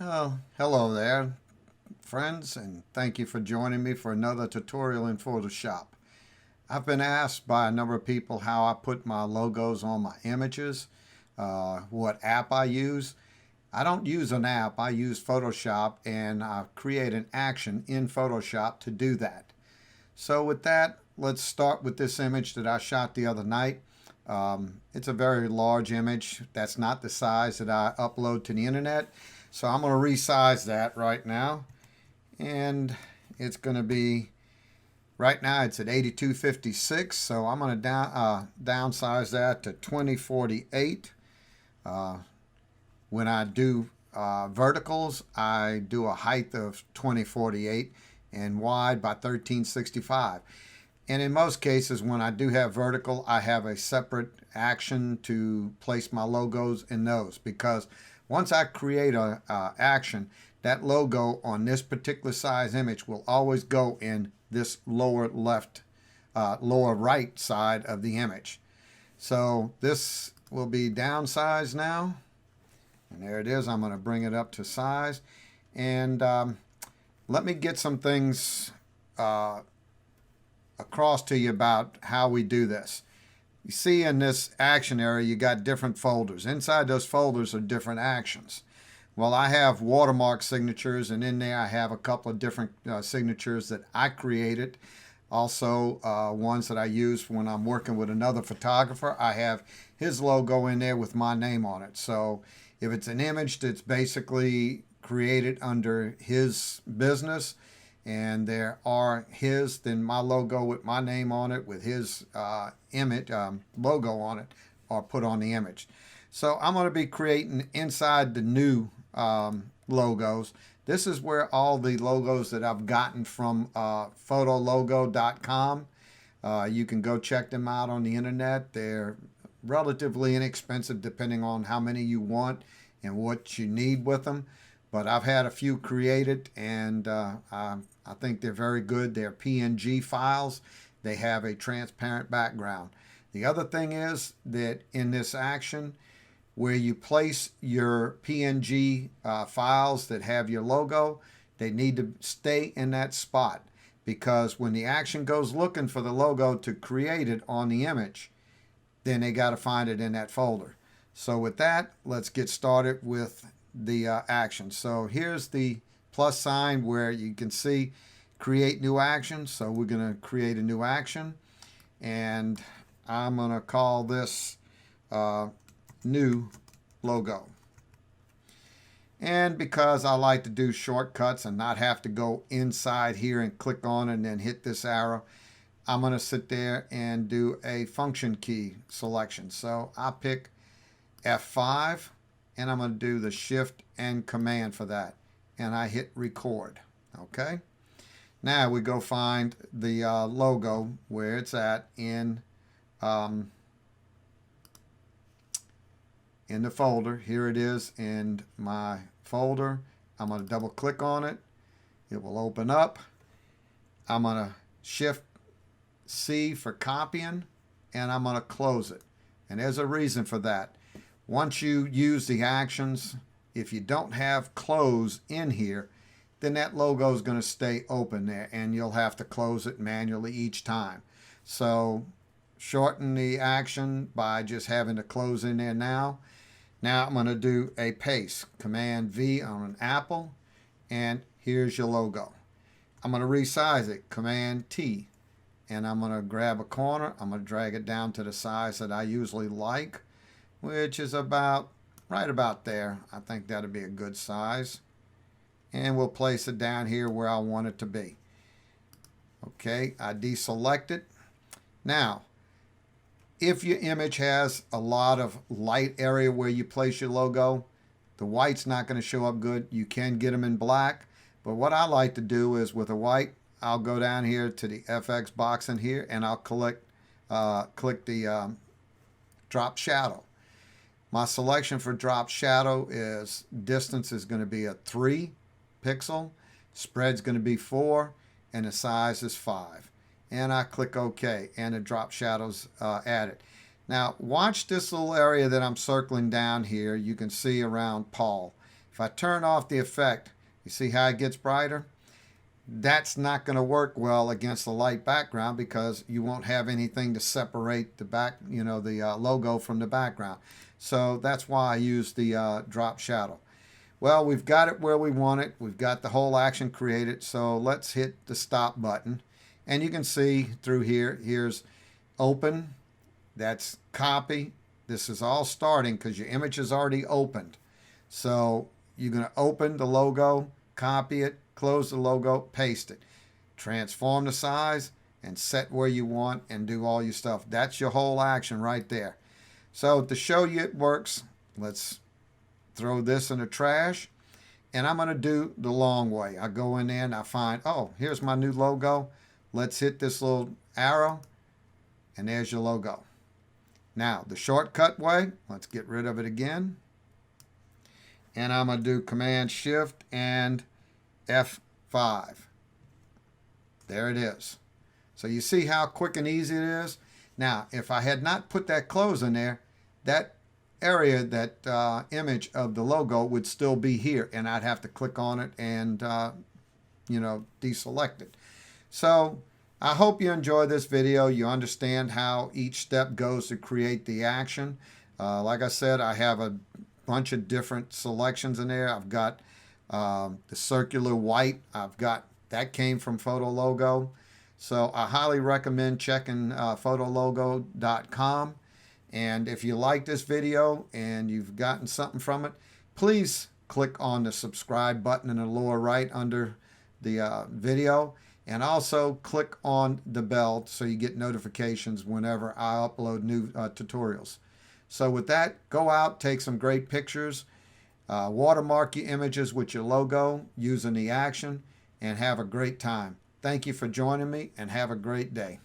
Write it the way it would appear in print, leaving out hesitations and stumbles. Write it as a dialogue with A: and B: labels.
A: Oh, hello there, friends, and thank you for joining me for another tutorial in Photoshop. I've been asked by a number of people how I put my logos on my images, what app I use. I don't use an app, I use Photoshop, and I create an action in Photoshop to do that. So with that, let's start with this image that I shot the other night. It's a very large image. That's not the size that I upload to the internet. So I'm going to resize that right now. And it's going to be, right now it's at 8256. So I'm going to downsize that to 2048. Uh, when I do verticals, I do a height of 2048 and wide by 1365. And in most cases, when I do have vertical, I have a separate action to place my logos in those, because once I create a action, that logo on this particular size image will always go in this lower left, lower right side of the image. So this will be downsized now. And there it is. I'm going to bring it up to size. And let me get some things across to you about how we do this. You see in this action area, you got different folders. Inside those folders are different actions. Well, I have watermark signatures, and in there I have a couple of different signatures that I created. Also, ones that I use when I'm working with another photographer. I have his logo in there with my name on it. So if it's an image that's basically created under his business, and there are his, then my logo with my name on it with his image logo on it are put on the image. So I'm going to be creating inside the new logos. This is where all the logos that I've gotten from photologo.com. You can go check them out on the internet. They're relatively inexpensive depending on how many you want and what you need with them. But I've had a few created, and I think they're very good. They're PNG files. They have a transparent background. The other thing is that in this action, where you place your PNG files that have your logo, they need to stay in that spot, because when the action goes looking for the logo to create it on the image, then they got to find it in that folder. So with that, let's get started with the action. So here's the plus sign where you can see create new action. So we're going to create a new action, and I'm going to call this new logo. And because I like to do shortcuts and not have to go inside here and click on it and then hit this arrow, I'm going to sit there and do a function key selection. So I pick F5, and I'm going to do the shift and command for that, and I hit record. Okay, now we go find the logo where it's at in the folder. Here it is in my folder. I'm going to double click on it. It will open up. I'm going to shift C for copying, and I'm going to close it. And there's a reason for that. Once you use the actions, if you don't have close in here, then that logo is going to stay open there, and you'll have to close it manually each time. So shorten the action by just having to close in there now. Now I'm going to do a paste. Command V on an apple, and here's your logo. I'm going to resize it. Command T, and I'm going to grab a corner. I'm going to drag it down to the size that I usually like, which is about right about there. I think that'll be a good size. And we'll place it down here where I want it to be. Okay, I deselect it. Now, if your image has a lot of light area where you place your logo, the white's not going to show up good. You can get them in black, but what I like to do is with a white, I'll go down here to the FX box in here, and I'll click the drop shadow. My selection for drop shadow is distance is going to be a 3 pixel, spread's going to be 4, and the size is 5. And I click OK, and the drop shadow's added. Now watch this little area that I'm circling down here. You can see around Paul. If I turn off the effect, you see how it gets brighter? That's not going to work well against the light background because you won't have anything to separate the the logo from the background. So that's why I use the drop shadow. Well, we've got it where we want it. We've got the whole action created. So let's hit the stop button. And you can see through here, here's open. That's copy. This is all starting because your image is already opened. So you're going to open the logo, copy it, close the logo, paste it. Transform the size and set where you want and do all your stuff. That's your whole action right there. So to show you it works, let's throw this in the trash. And I'm going to do the long way. I go in there and I find, oh, here's my new logo. Let's hit this little arrow and there's your logo. Now, the shortcut way, let's get rid of it again. And I'm going to do Command Shift and F5. There it is. So you see how quick and easy it is? Now, if I had not put that close in there, that area, that image of the logo would still be here, and I'd have to click on it and, deselect it. So I hope you enjoy this video. You understand how each step goes to create the action. Like I said, I have a bunch of different selections in there. I've got the circular white. That came from PhotoLogo. So I highly recommend checking photologo.com. And if you like this video and you've gotten something from it, please click on the subscribe button in the lower right under the video. And also click on the bell so you get notifications whenever I upload new tutorials. So with that, go out, take some great pictures, watermark your images with your logo using the action, and have a great time. Thank you for joining me, and have a great day.